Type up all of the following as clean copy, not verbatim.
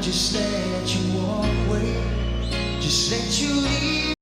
just let you walk away, just let you leave.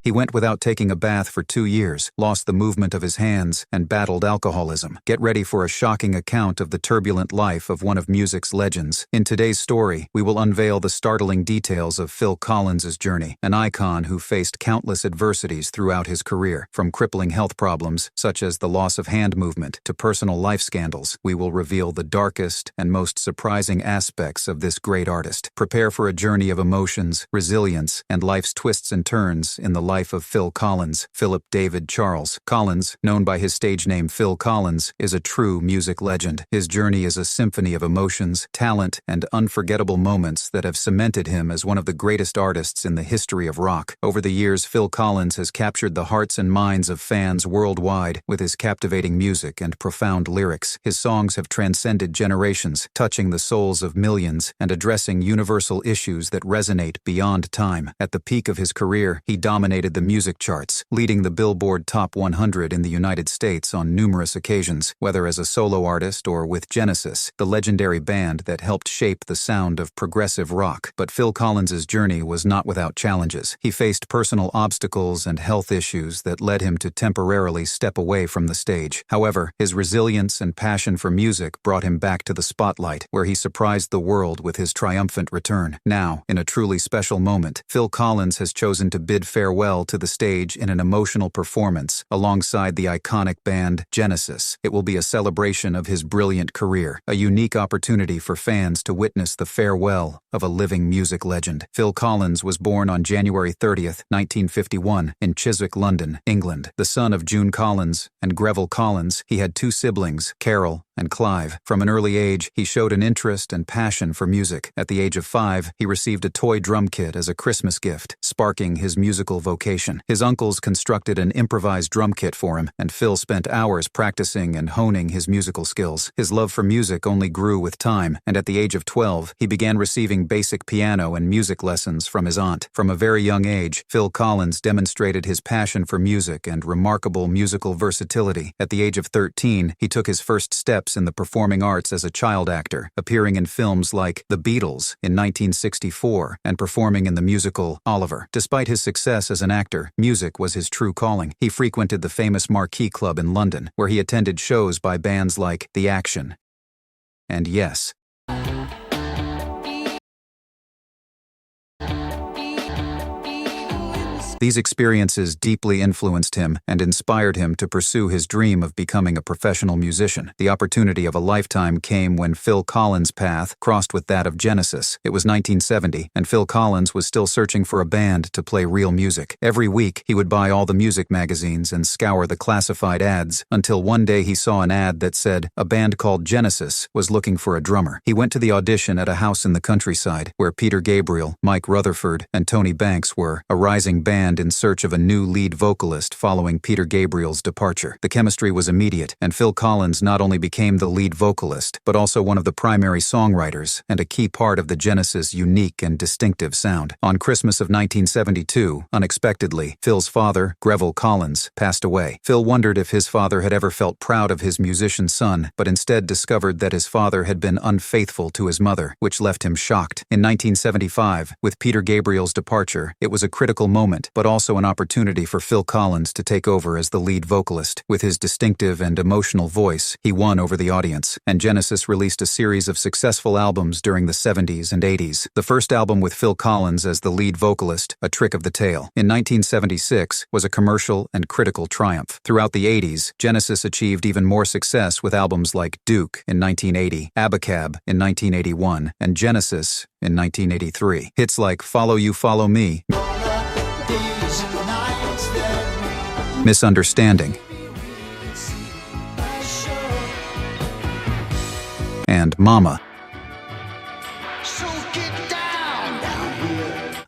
He went without taking a bath for 2 years, lost the movement of his hands, and battled alcoholism. Get ready for a shocking account of the turbulent life of one of music's legends. In today's story, we will unveil the startling details of Phil Collins's journey, an icon who faced countless adversities throughout his career. From crippling health problems, such as the loss of hand movement, to personal life scandals, we will reveal the darkest and most surprising aspects of this great artist. Prepare for a journey of emotions, resilience, and life's twists and turns in the life of Phil Collins. Philip David Charles Collins, known by his stage name Phil Collins, is a true music legend. His journey is a symphony of emotions, talent, and unforgettable moments that have cemented him as one of the greatest artists in the history of rock. Over the years, Phil Collins has captured the hearts and minds of fans worldwide with his captivating music and profound lyrics. His songs have transcended generations, touching the souls of millions and addressing universal issues that resonate beyond time. At the peak of his career, he dominated the music charts, leading the Billboard Top 100 in the United States on numerous occasions, whether as a solo artist or with Genesis, the legendary band that helped shape the sound of progressive rock. But Phil Collins's journey was not without challenges. He faced personal obstacles and health issues that led him to temporarily step away from the stage. However, his resilience and passion for music brought him back to the spotlight, where he surprised the world with his triumphant return. Now, in a truly special moment, Phil Collins has chosen to bid farewell to the stage in an emotional performance alongside the iconic band Genesis. It will be a celebration of his brilliant career, a unique opportunity for fans to witness the farewell of a living music legend. Phil Collins was born on January 30th, 1951, in Chiswick, London, England. The son of June Collins and Greville Collins, he had 2 siblings, Carol and Clive. From an early age, he showed an interest and passion for music. At the age of 5, he received a toy drum kit as a Christmas gift, sparking his musical vocation. His uncles constructed an improvised drum kit for him, and Phil spent hours practicing and honing his musical skills. His love for music only grew with time, and at the age of 12, he began receiving basic piano and music lessons from his aunt. From a very young age, Phil Collins demonstrated his passion for music and remarkable musical versatility. At the age of 13, he took his first steps in the performing arts as a child actor, appearing in films like The Beatles in 1964 and performing in the musical Oliver. Despite his success as an actor, music was his true calling. He frequented the famous Marquee Club in London, where he attended shows by bands like The Action and Yes. These experiences deeply influenced him and inspired him to pursue his dream of becoming a professional musician. The opportunity of a lifetime came when Phil Collins' path crossed with that of Genesis. It was 1970, and Phil Collins was still searching for a band to play real music. Every week, he would buy all the music magazines and scour the classified ads, until one day he saw an ad that said a band called Genesis was looking for a drummer. He went to the audition at a house in the countryside, where Peter Gabriel, Mike Rutherford, and Tony Banks were, a rising band in search of a new lead vocalist following Peter Gabriel's departure. The chemistry was immediate, and Phil Collins not only became the lead vocalist, but also one of the primary songwriters and a key part of the Genesis' unique and distinctive sound. On Christmas of 1972, unexpectedly, Phil's father, Greville Collins, passed away. Phil wondered if his father had ever felt proud of his musician son, but instead discovered that his father had been unfaithful to his mother, which left him shocked. In 1975, with Peter Gabriel's departure, it was a critical moment, but also an opportunity for Phil Collins to take over as the lead vocalist. With his distinctive and emotional voice, he won over the audience, and Genesis released a series of successful albums during the 70s and 80s. The first album with Phil Collins as the lead vocalist, A Trick of the Tail, in 1976, was a commercial and critical triumph. Throughout the 80s, Genesis achieved even more success with albums like Duke in 1980, Abacab in 1981, and Genesis in 1983. Hits like Follow You, Follow Me, Misunderstanding, and Mama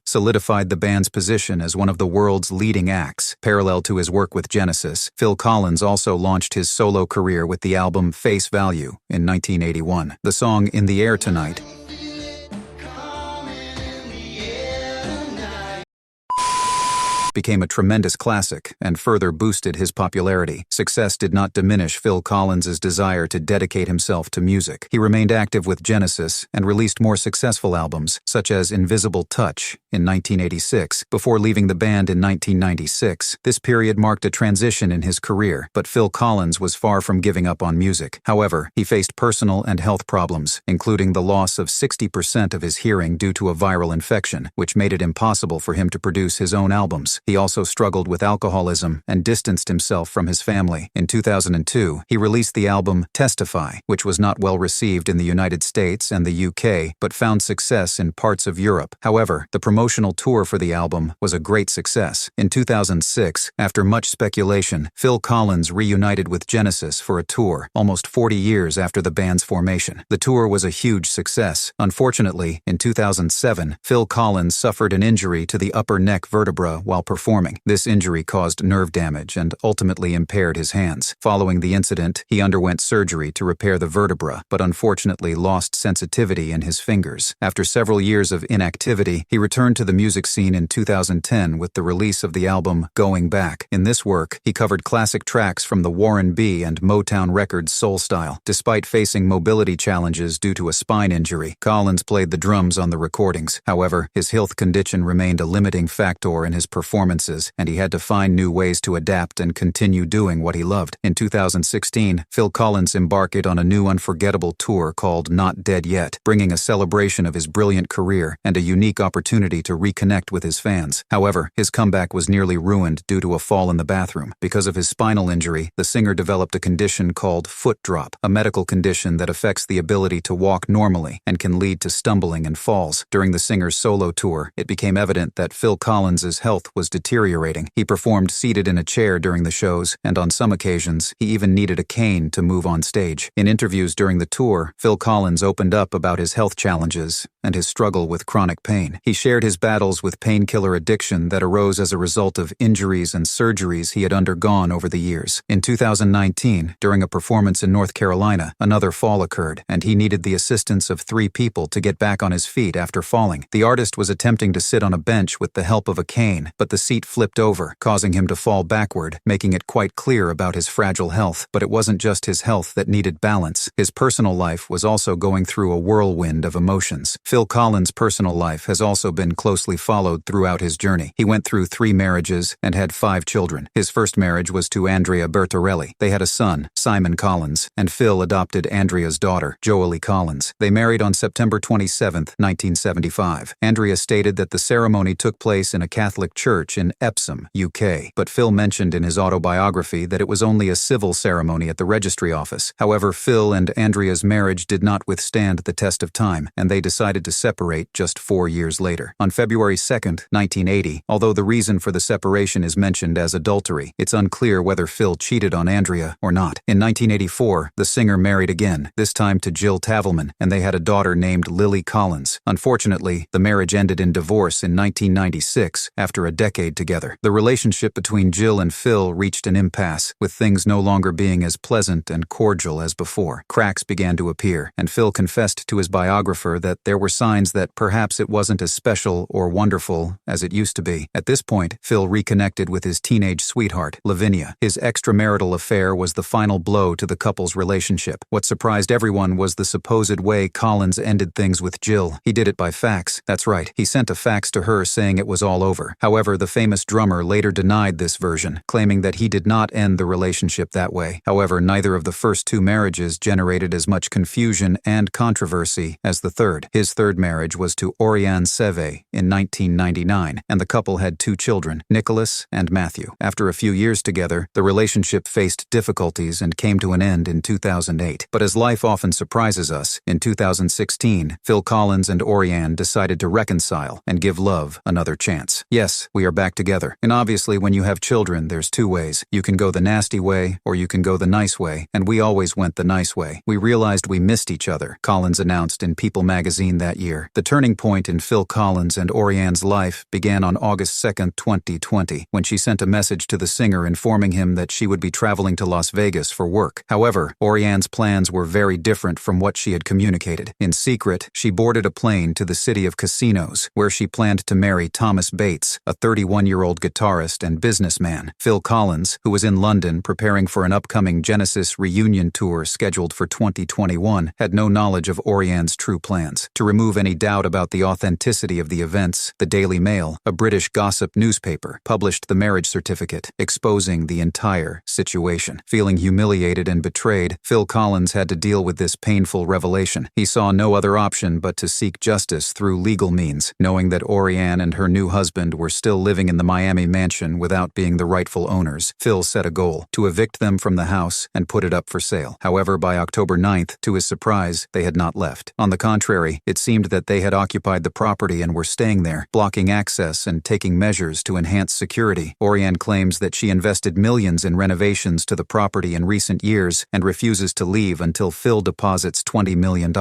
solidified the band's position as one of the world's leading acts. Parallel to his work with Genesis, Phil Collins also launched his solo career with the album Face Value in 1981. The song In the Air Tonight became a tremendous classic and further boosted his popularity. Success did not diminish Phil Collins's desire to dedicate himself to music. He remained active with Genesis and released more successful albums, such as Invisible Touch in 1986, before leaving the band in 1996. This period marked a transition in his career, but Phil Collins was far from giving up on music. However, he faced personal and health problems, including the loss of 60% of his hearing due to a viral infection, which made it impossible for him to produce his own albums. He also struggled with alcoholism and distanced himself from his family. In 2002, he released the album Testify, which was not well received in the United States and the UK, but found success in parts of Europe. However, the promotional tour for the album was a great success. In 2006, after much speculation, Phil Collins reunited with Genesis for a tour, almost 40 years after the band's formation. The tour was a huge success. Unfortunately, in 2007, Phil Collins suffered an injury to the upper neck vertebra while performing. This injury caused nerve damage and ultimately impaired his hands. Following the incident, he underwent surgery to repair the vertebra, but unfortunately lost sensitivity in his fingers. After several years of inactivity, he returned to the music scene in 2010 with the release of the album Going Back. In this work, he covered classic tracks from the Warren B and Motown Records soul style. Despite facing mobility challenges due to a spine injury, Collins played the drums on the recordings. However, his health condition remained a limiting factor in his performances, and he had to find new ways to adapt and continue doing what he loved. In 2016, Phil Collins embarked on a new unforgettable tour called Not Dead Yet, bringing a celebration of his brilliant career and a unique opportunity to reconnect with his fans. However, his comeback was nearly ruined due to a fall in the bathroom. Because of his spinal injury, the singer developed a condition called foot drop, a medical condition that affects the ability to walk normally and can lead to stumbling and falls. During the singer's solo tour, it became evident that Phil Collins's health was deteriorating. He performed seated in a chair during the shows, and on some occasions, he even needed a cane to move on stage. In interviews during the tour, Phil Collins opened up about his health challenges and his struggle with chronic pain. He shared his battles with painkiller addiction that arose as a result of injuries and surgeries he had undergone over the years. In 2019, during a performance in North Carolina, another fall occurred, and he needed the assistance of 3 people to get back on his feet after falling. The artist was attempting to sit on a bench with the help of a cane, but the seat flipped over, causing him to fall backward, making it quite clear about his fragile health. But it wasn't just his health that needed balance. His personal life was also going through a whirlwind of emotions. Phil Collins' personal life has also been closely followed throughout his journey. He went through 3 marriages and had 5 children. His first marriage was to Andrea Bertarelli. They had a son, Simon Collins, and Phil adopted Andrea's daughter, Joely Collins. They married on September 27, 1975. Andrea stated that the ceremony took place in a Catholic church in Epsom, UK, but Phil mentioned in his autobiography that it was only a civil ceremony at the registry office. However, Phil and Andrea's marriage did not withstand the test of time, and they decided to separate just 4 years later. On February 2, 1980, although the reason for the separation is mentioned as adultery, it's unclear whether Phil cheated on Andrea or not. In 1984, the singer married again, this time to Jill Tavelman, and they had a daughter named Lily Collins. Unfortunately, the marriage ended in divorce in 1996 after a decade together. The relationship between Jill and Phil reached an impasse, with things no longer being as pleasant and cordial as before. Cracks began to appear, and Phil confessed to his biographer that there were signs that perhaps it wasn't as special or wonderful as it used to be. At this point, Phil reconnected with his teenage sweetheart, Lavinia. His extramarital affair was the final blow to the couple's relationship. What surprised everyone was the supposed way Collins ended things with Jill. He did it by fax. That's right, he sent a fax to her saying it was all over. However, the famous drummer later denied this version, claiming that he did not end the relationship that way. However, neither of the first 2 marriages generated as much confusion and controversy as the third. His third marriage was to Oriane Seve in 1999, and the couple had 2 children, Nicholas and Matthew. After a few years together, the relationship faced difficulties and came to an end in 2008. But as life often surprises us, in 2016, Phil Collins and Oriane decided to reconcile and give love another chance. Yes, we are back together. And obviously, when you have children, there's 2 ways. You can go the nasty way, or you can go the nice way, and we always went the nice way. We realized we missed each other, Collins announced in People magazine that year. The turning point in Phil Collins and Oriane's life began on August 2, 2020, when she sent a message to the singer informing him that she would be traveling to Las Vegas for work. However, Oriane's plans were very different from what she had communicated. In secret, she boarded a plane to the city of casinos, where she planned to marry Thomas Bates, a 31-year-old guitarist and businessman. Phil Collins, who was in London preparing for an upcoming Genesis reunion tour scheduled for 2021, had no knowledge of Oriane's true plans. To remove any doubt about the authenticity of the events, the Daily Mail, a British gossip newspaper, published the marriage certificate, exposing the entire situation. Feeling humiliated and betrayed, Phil Collins had to deal with this painful revelation. He saw no other option but to seek justice through legal means, knowing that Oriane and her new husband were still living in the Miami mansion without being the rightful owners. Phil set a goal: to evict them from the house and put it up for sale. However, by October 9th, to his surprise, they had not left. On the contrary, it seemed that they had occupied the property and were staying there, blocking access and taking measures to enhance security. Oriane claims that she invested millions in renovations to the property in recent years and refuses to leave until Phil deposits $20 million,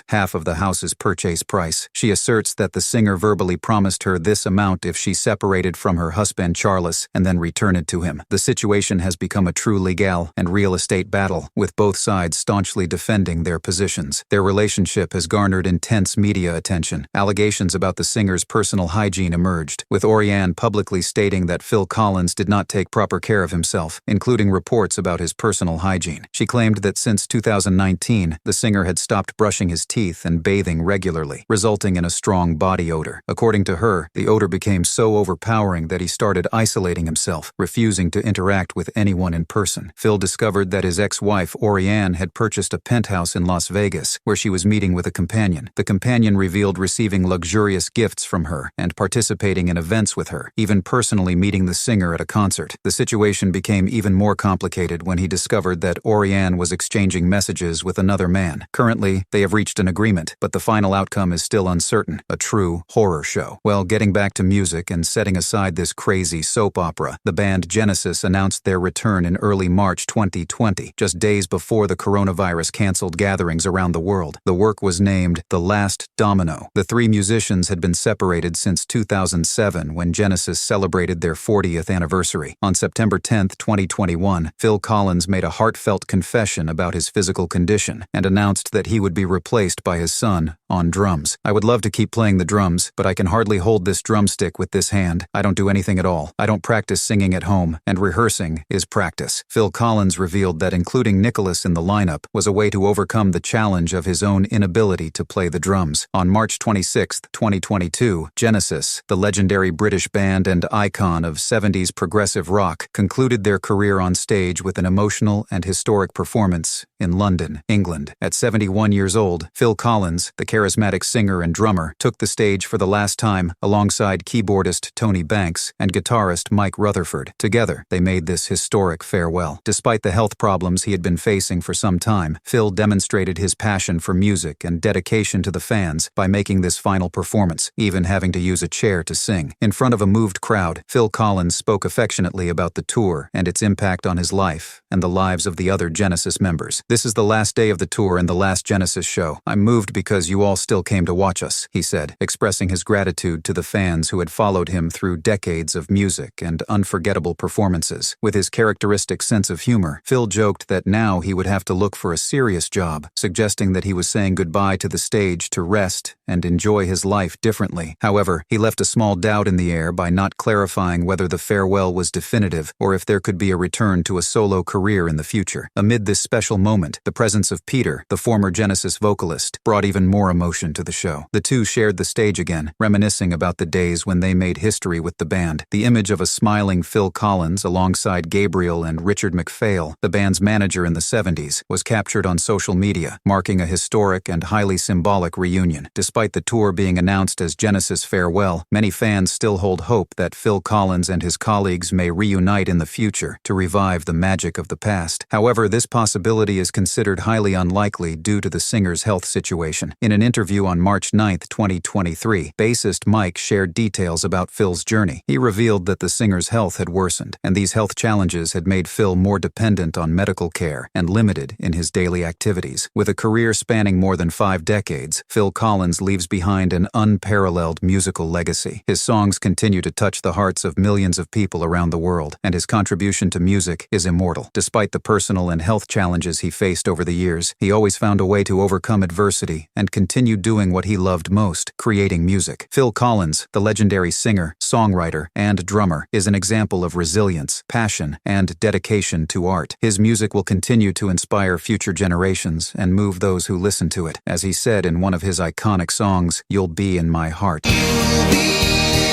half of the house's purchase price. She asserts that the singer verbally promised her this amount if she separated from her husband Charles and then returned to him. The situation has become a true legal and real estate battle, with both sides staunchly defending their positions. Their relationship has garnered intense media attention. Allegations about the singer's personal hygiene emerged, with Oriane publicly stating that Phil Collins did not take proper care of himself, including reports about his personal hygiene. She claimed that since 2019, the singer had stopped brushing his teeth and bathing regularly, resulting in a strong body odor. According to her, the odor became so overpowering that he started isolating himself, refusing to interact with anyone in person. Phil discovered that his ex-wife, Oriane, had purchased a penthouse in Las Vegas, where she was meeting with a companion. The companion revealed receiving luxurious gifts from her and participating in events with her, even personally meeting the singer at a concert. The situation became even more complicated when he discovered that Oriane was exchanging messages with another man. Currently, they have reached an agreement, but the final outcome is still uncertain. A true horror show. Well, getting back to music and setting aside this crazy soap opera, the band Genesis announced their return in early March 2020, just days before the coronavirus canceled gatherings around the world. The work was named The Last Domino. The three musicians had been separated since 2007 when Genesis celebrated their 40th anniversary. On September 10, 2021, Phil Collins made a heartfelt confession about his physical condition and announced that he would be replaced by his son on drums. "I would love to keep playing the drums, but I can hardly hold this drumstick with this hand. I don't do anything at all. I don't practice singing at home, and rehearsing is practice." Phil Collins revealed that including Nicholas in the lineup was a way to overcome the challenge of his own inability to play the drums. On March 26, 2022, Genesis, the legendary British band and icon of 70s progressive rock, concluded their career on stage with an emotional and historic performance in London, England. At 71 years old, Phil Collins, the charismatic singer and drummer, took the stage for the last time alongside keyboardist Tony Banks and guitarist Mike Rutherford. Together, they made this historic farewell. Despite the health problems he had been facing for some time, Phil demonstrated his passion for music and dedication to the fans by making this final performance, even having to use a chair to sing. In front of a moved crowd, Phil Collins spoke affectionately about the tour and its impact on his life and the lives of the other Genesis members. "This is the last day of the tour and the last Genesis show. I'm moved because you all still came to watch us," he said, expressing his gratitude to the fans who had followed him through decades of music and unforgettable performances. With his characteristic sense of humor, Phil joked that now he would have to look for a serious job, suggesting that he was saying goodbye to the stage to rest and enjoy his life differently. However, he left a small doubt in the air by not clarifying whether the farewell was definitive or if there could be a return to a solo career in the future. Amid this special moment, the presence of Peter, the former Genesis vocalist, brought even more emotion to the show. The two shared the stage again, reminiscing about the days when they made history with the band. The image of a smiling Phil Collins alongside Gabriel and Richard McPhail, the band's manager in the 70s, was captured on social media, marking a historic and highly symbolic reunion. Despite the tour being announced as Genesis' farewell, many fans still hold hope that Phil Collins and his colleagues may reunite in the future to revive the magic of the past. However, this possibility is considered highly unlikely due to the singer's health situation. In an interview on March 9, 2023, bassist Mike shared details about Phil's journey. He revealed that the singer's health had worsened, and these health challenges had made Phil more dependent on medical care and limited in his daily activities. With a career spanning more than 5 decades, Phil Collins leaves behind an unparalleled musical legacy. His songs continue to touch the hearts of millions of people around the world, and his contribution to music is immortal. Despite the personal and health challenges he faced over the years, he always found a way to overcome adversity and continue doing what he loved most, creating music. Phil Collins, the legendary singer, songwriter, and drummer, is an example of resilience, passion, and dedication to art. His music will continue to inspire future generations and move those who listen to it. As he said in one of his iconic songs, "You'll be in my heart." You'll be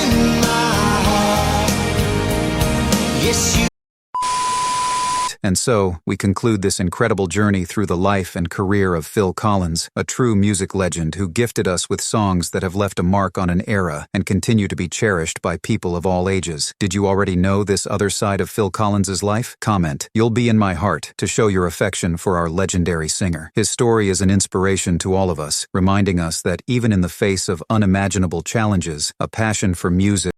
in my heart. Yes, you. And so, we conclude this incredible journey through the life and career of Phil Collins, a true music legend who gifted us with songs that have left a mark on an era and continue to be cherished by people of all ages. Did you already know this other side of Phil Collins's life? Comment, "You'll be in my heart," to show your affection for our legendary singer. His story is an inspiration to all of us, reminding us that even in the face of unimaginable challenges, a passion for music